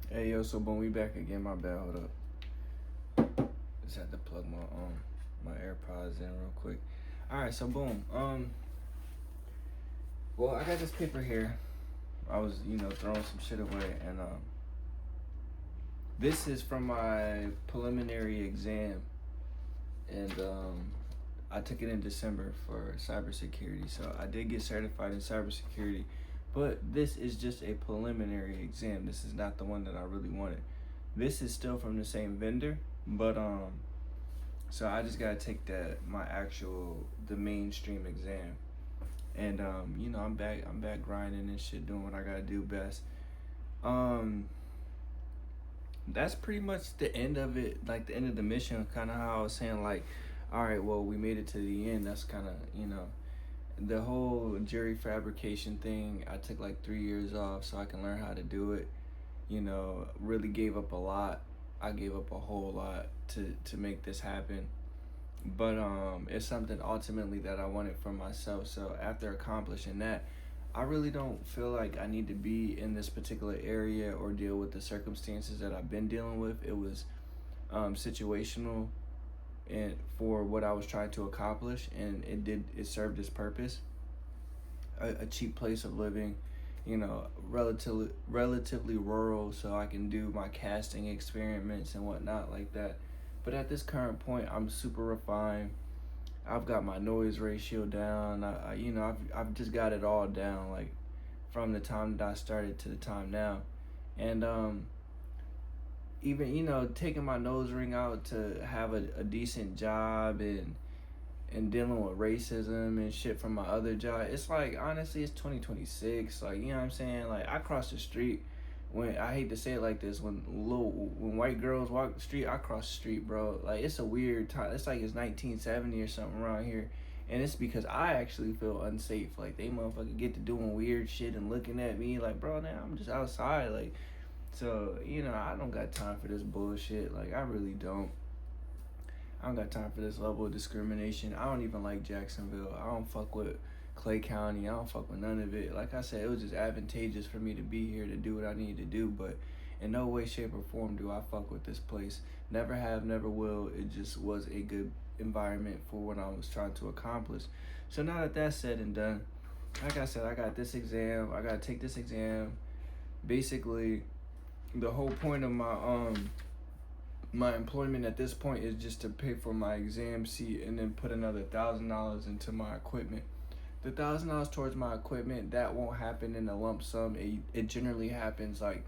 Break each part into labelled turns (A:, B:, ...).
A: Hey yo, so boom, we back again. My bad, hold up. Just had to plug my AirPods in real quick. Alright, so boom. Well, I got this paper here. I was, throwing some shit away, and this is from my preliminary exam, and I took it in December for cybersecurity. So I did get certified in cybersecurity, but this is just a preliminary exam. This is not the one that I really wanted. This is still from the same vendor, but so I just gotta take the mainstream exam. And I'm back grinding and shit, doing what I gotta do best. That's pretty much the end of it, like the end of the mission, kind of how I was saying, like, all right, well, we made it to the end. That's kind of, the whole jury fabrication thing. I took like 3 years off so I can learn how to do it. Really gave up a lot. I gave up a whole lot to make this happen. But it's something ultimately that I wanted for myself. So after accomplishing that, I really don't feel like I need to be in this particular area or deal with the circumstances that I've been dealing with. It was situational and for what I was trying to accomplish, and it served its purpose. A cheap place of living, relatively rural, so I can do my casting experiments and whatnot like that. But at this current point, I'm super refined. I've got my noise ratio down. I've just got it all down, like from the time that I started to the time now. And even taking my nose ring out to have a decent job and dealing with racism and shit from my other job. It's like, honestly, it's 2026. Like, you know what I'm saying? Like, I cross the street when, I hate to say it like this, when white girls walk the street, I cross the street, bro. Like, it's a weird time. It's like it's 1970 or something around here. And it's because I actually feel unsafe. Like, they motherfucker get to doing weird shit and looking at me like, bro, now I'm just outside. Like, so, I don't got time for this bullshit. Like, I really don't. I don't got time for this level of discrimination. I don't even like Jacksonville. I don't fuck with Clay County. I don't fuck with none of it. Like I said, it was just advantageous for me to be here to do what I need to do. But in no way, shape, or form do I fuck with this place. Never have, never will. It just was a good environment for what I was trying to accomplish. So now that that's said and done, like I said, I got this exam. I got to take this exam. Basically, the whole point of my employment at this point is just to pay for my exam seat and then put another $1,000 into my equipment. The $1,000 towards my equipment, that won't happen in a lump sum. It generally happens like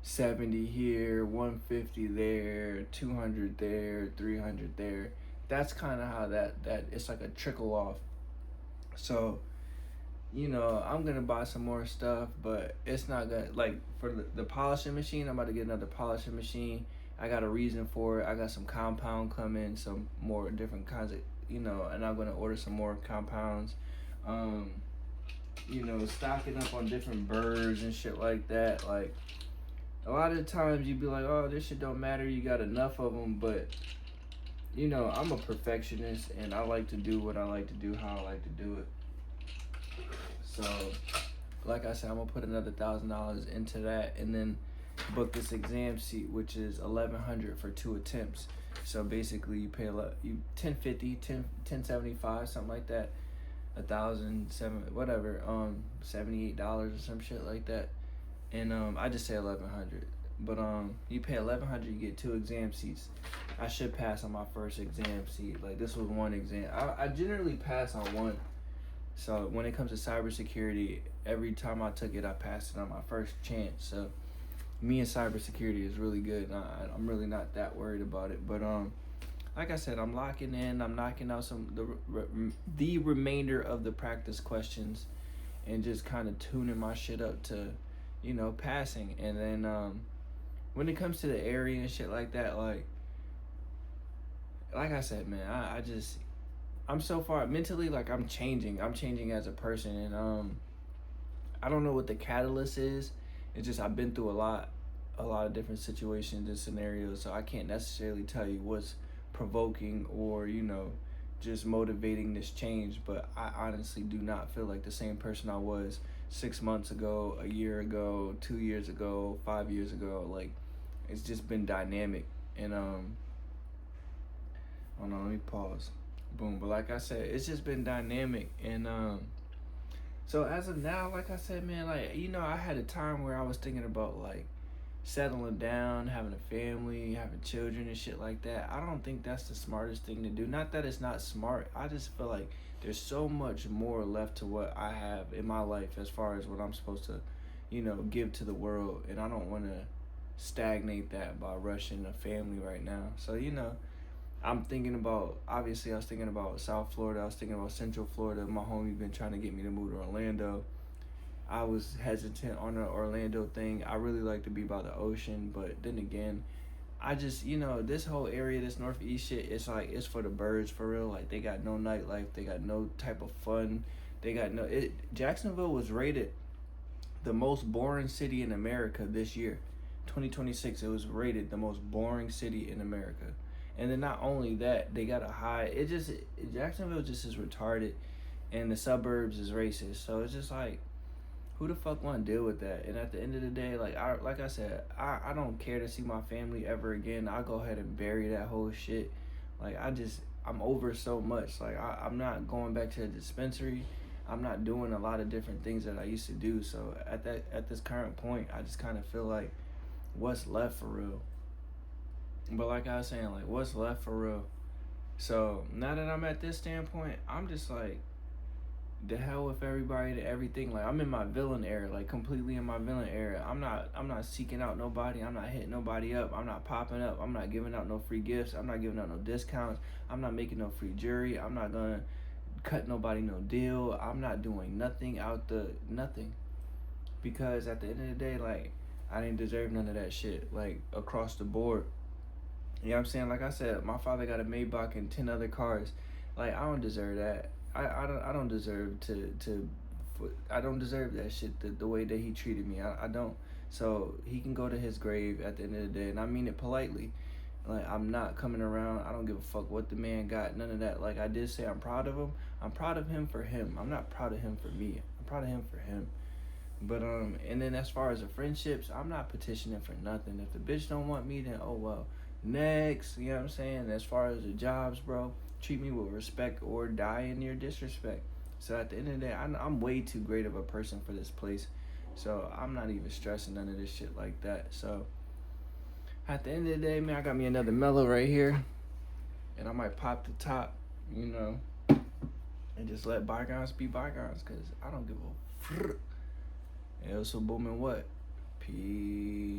A: 70 here, 150 there, 200 there, 300 there. That's kind of how that it's like a trickle off. So, I'm gonna buy some more stuff, but it's not gonna, like, for the polishing machine, I'm about to get another polishing machine. I got a reason for it. I got some compound coming, some more different kinds of, and I'm gonna order some more compounds. Stocking up on different burrs and shit like that. Like, a lot of the times you be like, oh, this shit don't matter, you got enough of them, but I'm a perfectionist and I like to do what I like to do, how I like to do it. So, like I said, I'm gonna put another $1,000 into that and then book this exam seat, which is $1,100 for 2 attempts. So basically, you pay $10.50, $10.75, something like that, $1,007, whatever, $78 or some shit like that. And I just say $1,100. But you pay $1,100, you get 2 exam seats. I should pass on my first exam seat. Like, this was one exam. I generally pass on one. So when it comes to cybersecurity, every time I took it, I passed it on my first chance. So me and cybersecurity is really good. I'm really not that worried about it. But like I said, I'm locking in. I'm knocking out the remainder of the practice questions, and just kind of tuning my shit up to, passing. And then when it comes to the area and shit like that, like I said, man, I'm so far mentally, like, I'm changing as a person. And I don't know what the catalyst is. It's just I've been through a lot of different situations and scenarios, so I can't necessarily tell you what's provoking or just motivating this change. But I honestly do not feel like the same person I was 6 months ago, a year ago, 2 years ago, 5 years ago. Like, it's just been dynamic. And hold on, let me pause. Boom. But like I said, it's just been dynamic. And so as of now, like I said, man, like, I had a time where I was thinking about like settling down, having a family, having children and shit like that. I don't think that's the smartest thing to do. Not that it's not smart. I just feel like there's so much more left to what I have in my life as far as what I'm supposed to, give to the world. And I don't want to stagnate that by rushing a family right now. So, I'm thinking about, obviously I was thinking about South Florida. I was thinking about Central Florida. My homie been trying to get me to move to Orlando. I was hesitant on the Orlando thing. I really like to be by the ocean, but then again, I just, this whole area, this Northeast shit, it's like, it's for the birds for real. Like, they got no nightlife. They got no type of fun. Jacksonville was rated the most boring city in America this year. 2026, it was rated the most boring city in America. And then not only that, they got a high, Jacksonville just is retarded, and the suburbs is racist. So it's just like, who the fuck want to deal with that? And at the end of the day, like I said, I don't care to see my family ever again. I'll go ahead and bury that whole shit. Like, I'm over so much. Like, I'm not going back to the dispensary. I'm not doing a lot of different things that I used to do. So at this current point, I just kind of feel like, what's left for real? But like I was saying, like, what's left for real? So now that I'm at this standpoint, I'm just like, the hell with everybody and everything. Like, I'm in my villain era, like completely in my villain era. I'm not seeking out nobody. I'm not hitting nobody up. I'm not popping up. I'm not giving out no free gifts. I'm not giving out no discounts. I'm not making no free jewelry. I'm not gonna cut nobody no deal. I'm not doing nothing nothing. Because at the end of the day, like, I didn't deserve none of that shit, like, across the board. You know what I'm saying? Like I said, my father got a Maybach and 10 other cars. Like, I don't deserve that. I don't deserve I don't deserve that shit the way that he treated me. I don't. So he can go to his grave at the end of the day, and I mean it politely. Like, I'm not coming around. I don't give a fuck what the man got. None of that. Like, I did say I'm proud of him. I'm proud of him for him. I'm not proud of him for me. I'm proud of him for him. But and then as far as the friendships, I'm not petitioning for nothing. If the bitch don't want me, then oh well. Next, you know what I'm saying? As far as the jobs, bro, treat me with respect or die in your disrespect. So at the end of the day, I'm way too great of a person for this place. So I'm not even stressing none of this shit like that. So at the end of the day, man, I got me another mellow right here. And I might pop the top, and just let bygones be bygones. Because I don't give a frick. It was so booming what? Peace.